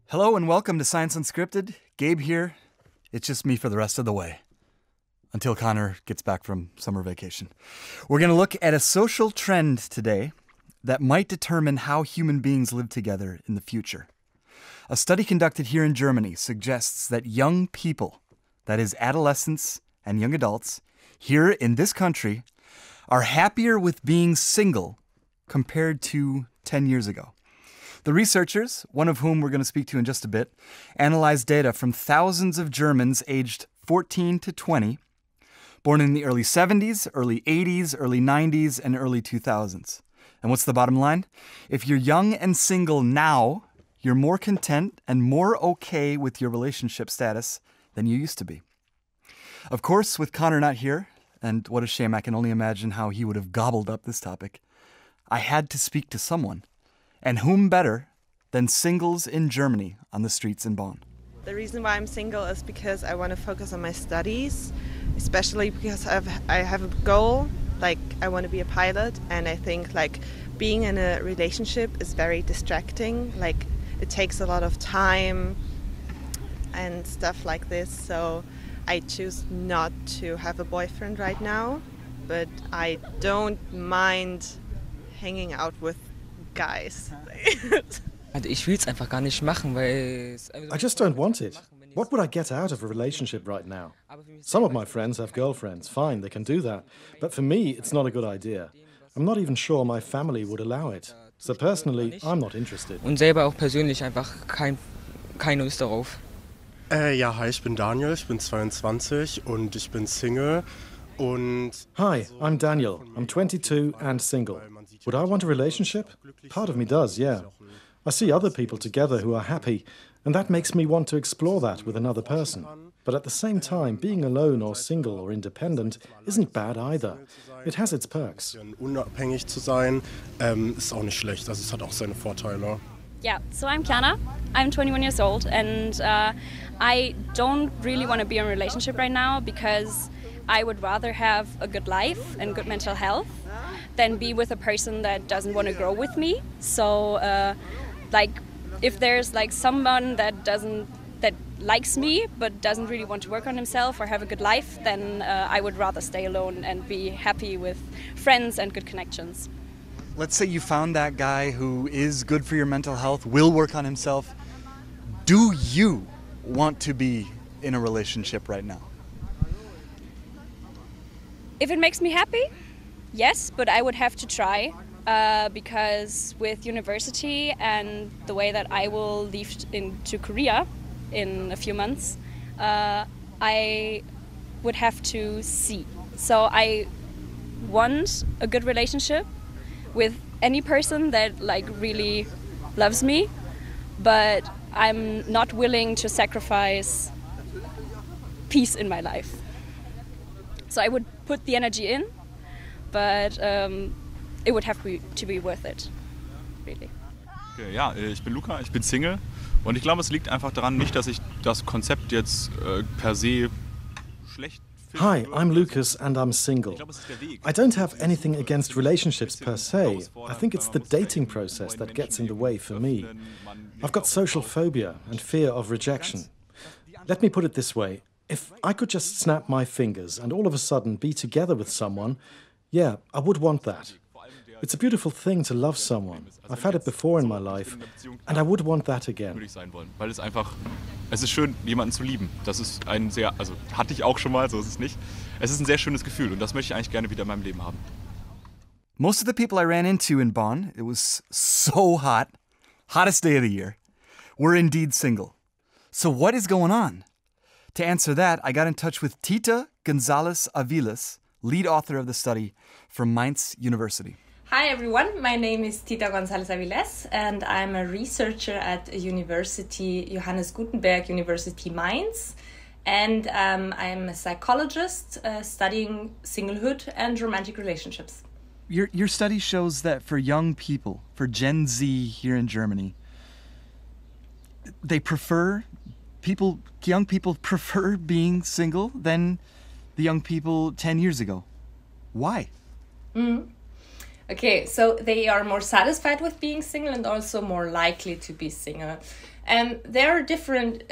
Hello and welcome to Science Unscripted. Gabe here. It's just me for the rest of the way, until Connor gets back from summer vacation. We're going to look at a social trend today that might determine how human beings live together in the future. A study conducted here in Germany suggests that young people, that is adolescents and young adults, here in this country are happier with being single compared to 10 years ago. The researchers, one of whom we're going to speak to in just a bit, analyzed data from thousands of Germans aged 14 to 20, born in the early 70s, early 80s, early 90s, and early 2000s. And what's the bottom line? If you're young and single now, you're more content and more okay with your relationship status than you used to be. Of course, with Connor not here, and what a shame, I can only imagine how he would have gobbled up this topic, I had to speak to someone. And whom better than singles in Germany on the streets in Bonn? The reason why I'm single is because I want to focus on my studies, especially because I have a goal, like I want to be a pilot, and I think like being in a relationship is very distracting, like it takes a lot of time and stuff like this, so I choose not to have a boyfriend right now, but I don't mind hanging out with guys. Ich will es einfach gar nicht machen, weil I just don't want it. What would I get out of a relationship right now? Some of my friends have girlfriends. Fine, they can do that. But for me, it's not a good idea. I'm not even sure my family would allow it. So personally, I'm not interested. Und selber auch persönlich einfach keine Lust darauf. Ja, hi, ich bin Daniel, ich bin 22 und ich bin Single. Hi, I'm Daniel. I'm 22 and single. Would I want a relationship? Part of me does, yeah. I see other people together who are happy, and that makes me want to explore that with another person. But at the same time, being alone or single or independent isn't bad either. It has its perks. Unabhängig zu sein, ist auch nicht schlecht, also es hat auch seine Vorteile. Yeah, so I'm Kiana. I'm 21 years old, and I don't really want to be in a relationship right now because I would rather have a good life and good mental health than be with a person that doesn't want to grow with me. So, like, if there's like someone that likes me but doesn't really want to work on himself or have a good life, then I would rather stay alone and be happy with friends and good connections. Let's say you found that guy who is good for your mental health, will work on himself. Do you want to be in a relationship right now? If it makes me happy, yes, but I would have to try because with university and the way that I will leave into Korea in a few months, I would have to see. So I want a good relationship with any person that like really loves me, but I'm not willing to sacrifice peace in my life. So I would put the energy in, but it would have to be worth it, really. Okay, ja, ich bin Luca, ich bin Single und ich glaube, es liegt einfach daran, nicht, dass ich das Konzept jetzt per se schlecht finde. Hi, I'm Lucas and I'm single. I don't have anything against relationships per se. I think it's the dating process that gets in the way for me. I've got social phobia and fear of rejection. Let me put it this way. If I could just snap my fingers and all of a sudden be together with someone, yeah, I would want that. It's a beautiful thing to love someone. I've had it before in my life, and I would want that again. Würde ich sein wollen, weil es ist schön, jemanden zu lieben. Das ist also hatte ich auch schon mal, so ist es nicht. Es ist ein sehr schönes Gefühl und das möchte ich eigentlich gerne wieder in meinem Leben haben. Most of the people I ran into in Bonn, it was so hot, hottest day of the year, were indeed single. So what is going on? To answer that, I got in touch with Tita Gonzales Avilés, lead author of the study from Mainz University. Hi everyone, my name is Tita Gonzales Avilés and I'm a researcher at University Johannes Gutenberg University Mainz, and I'm a psychologist studying singlehood and romantic relationships. Your study shows that for young people, for Gen Z here in Germany, young people prefer being single than the young people 10 years ago. Why? Okay, so they are more satisfied with being single and also more likely to be single. And there are different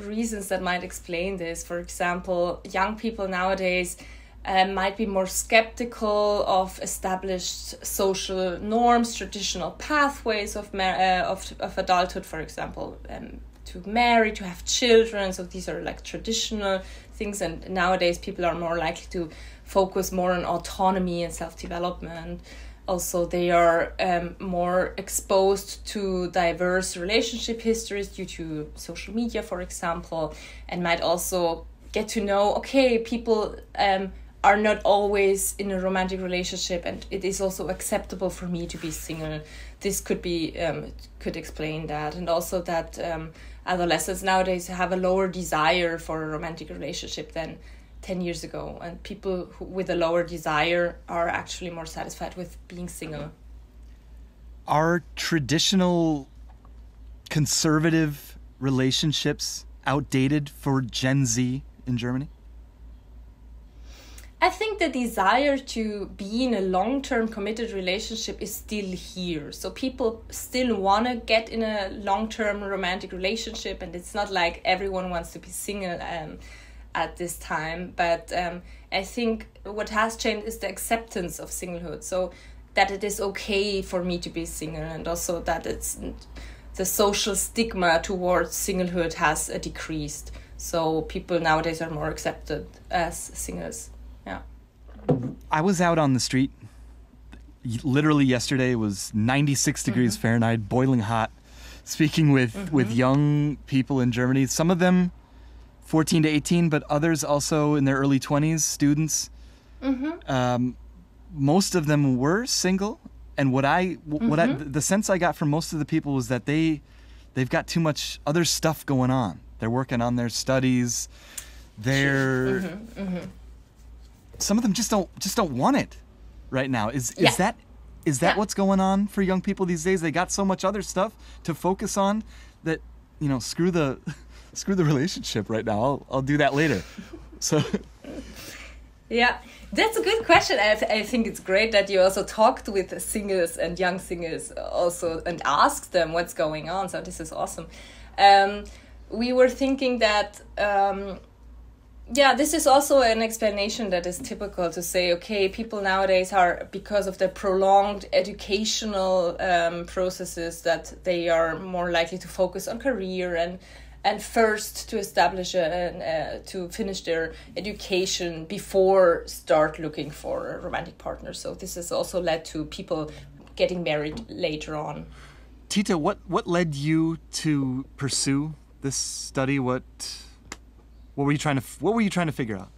reasons that might explain this. For example, young people nowadays might be more skeptical of established social norms, traditional pathways of adulthood, for example, to marry, to have children. So these are like traditional things, and nowadays people are more likely to focus more on autonomy and self-development. Also, they are more exposed to diverse relationship histories due to social media, for example, and might also get to know, okay, people are not always in a romantic relationship, and it is also acceptable for me to be single. This could explain that, and also that adolescents nowadays have a lower desire for a romantic relationship than 10 years ago, and people with a lower desire are actually more satisfied with being single. Are traditional conservative relationships outdated for Gen Z in Germany? I think the desire to be in a long-term committed relationship is still here. So people still want to get in a long-term romantic relationship, and it's not like everyone wants to be single at this time. But I think what has changed is the acceptance of singlehood. So that it is okay for me to be single, and also that the social stigma towards singlehood has decreased. So people nowadays are more accepted as singles. Yeah. I was out on the street. Literally yesterday, it was 96 degrees Fahrenheit, boiling hot, speaking with young people in Germany. Some of them 14 to 18, but others also in their early 20s, students. Most of them were single, and the sense I got from most of the people was that they've got too much other stuff going on. They're working on their studies. Some of them just don't want it right now. Is that what's going on for young people these days? They got so much other stuff to focus on that, screw the relationship right now. I'll do that later. So yeah, that's a good question. I think it's great that you also talked with singles and young singles also and asked them what's going on. So this is awesome. We were thinking that this is also an explanation that is typical to say, okay, people nowadays are, because of the prolonged educational processes, that they are more likely to focus on career and first to establish to finish their education before start looking for a romantic partner. So this has also led to people getting married later on. Tita, what led you to pursue this study? What were you trying to figure out?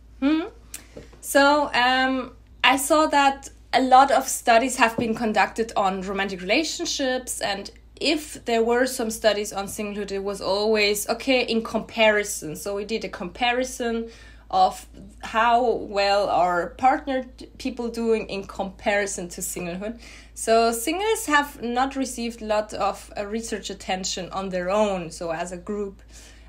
So I saw that a lot of studies have been conducted on romantic relationships, and if there were some studies on singlehood, it was always okay in comparison. So we did a comparison of how well are partnered people doing in comparison to singlehood. So singles have not received a lot of research attention on their own, so as a group,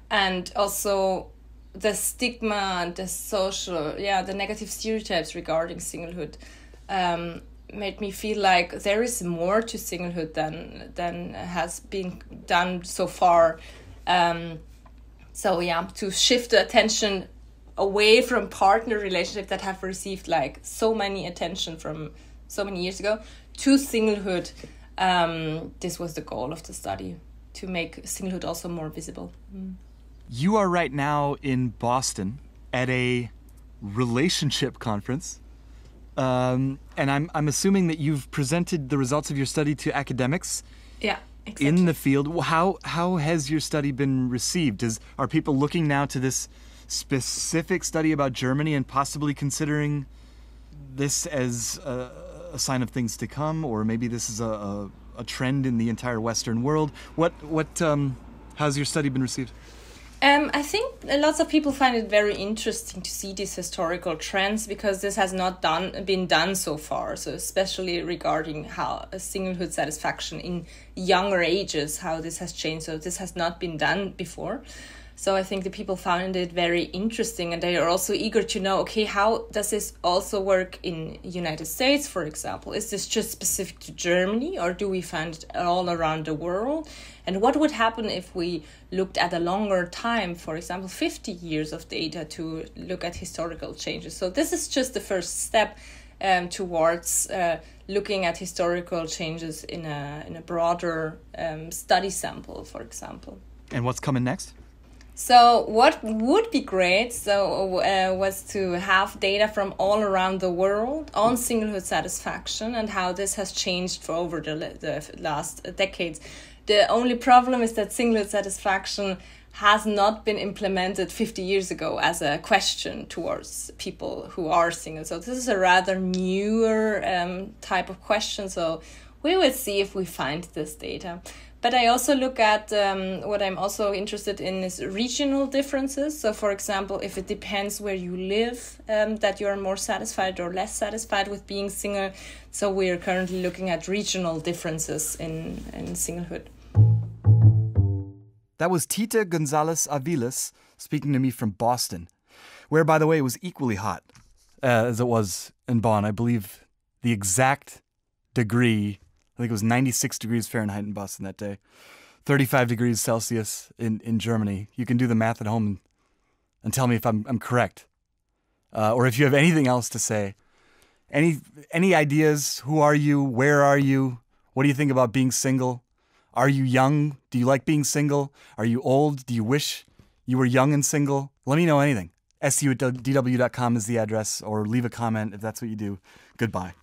and also the stigma and the social, the negative stereotypes regarding singlehood made me feel like there is more to singlehood than has been done so far. To shift the attention away from partner relationships that have received like so many attention from so many years ago to singlehood. This was the goal of the study, to make singlehood also more visible. You are right now in Boston at a relationship conference. And I'm assuming that you've presented the results of your study to academics. Yeah, exactly. In the field. How has your study been received? Are people looking now to this specific study about Germany and possibly considering this as a sign of things to come, or maybe this is a trend in the entire Western world? How's your study been received? I think lots of people find it very interesting to see these historical trends, because this has not been done so far. So especially regarding how a singlehood satisfaction in younger ages, how this has changed. So this has not been done before. So I think the people found it very interesting, and they are also eager to know, okay, how does this also work in United States, for example? Is this just specific to Germany, or do we find it all around the world? And what would happen if we looked at a longer time, for example, 50 years of data to look at historical changes? So this is just the first step towards looking at historical changes in a broader study sample, for example. And what's coming next? So what would be great was to have data from all around the world on singlehood satisfaction and how this has changed for over the last decades. The only problem is that singlehood satisfaction has not been implemented 50 years ago as a question towards people who are single. So this is a rather newer type of question. So we will see if we find this data. But I also look at what I'm also interested in is regional differences. So, for example, if it depends where you live, that you're more satisfied or less satisfied with being single. So we are currently looking at regional differences in singlehood. That was Tita Gonzales Avilés speaking to me from Boston, where, by the way, it was equally hot as it was in Bonn. I believe the exact degree, I think it was 96 degrees Fahrenheit in Boston that day, 35 degrees Celsius in Germany. You can do the math at home and tell me if I'm correct, or if you have anything else to say. Any ideas? Who are you? Where are you? What do you think about being single? Are you young? Do you like being single? Are you old? Do you wish you were young and single? Let me know anything. su@dw.com is the address, or leave a comment if that's what you do. Goodbye.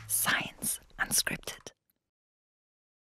Science Unscripted.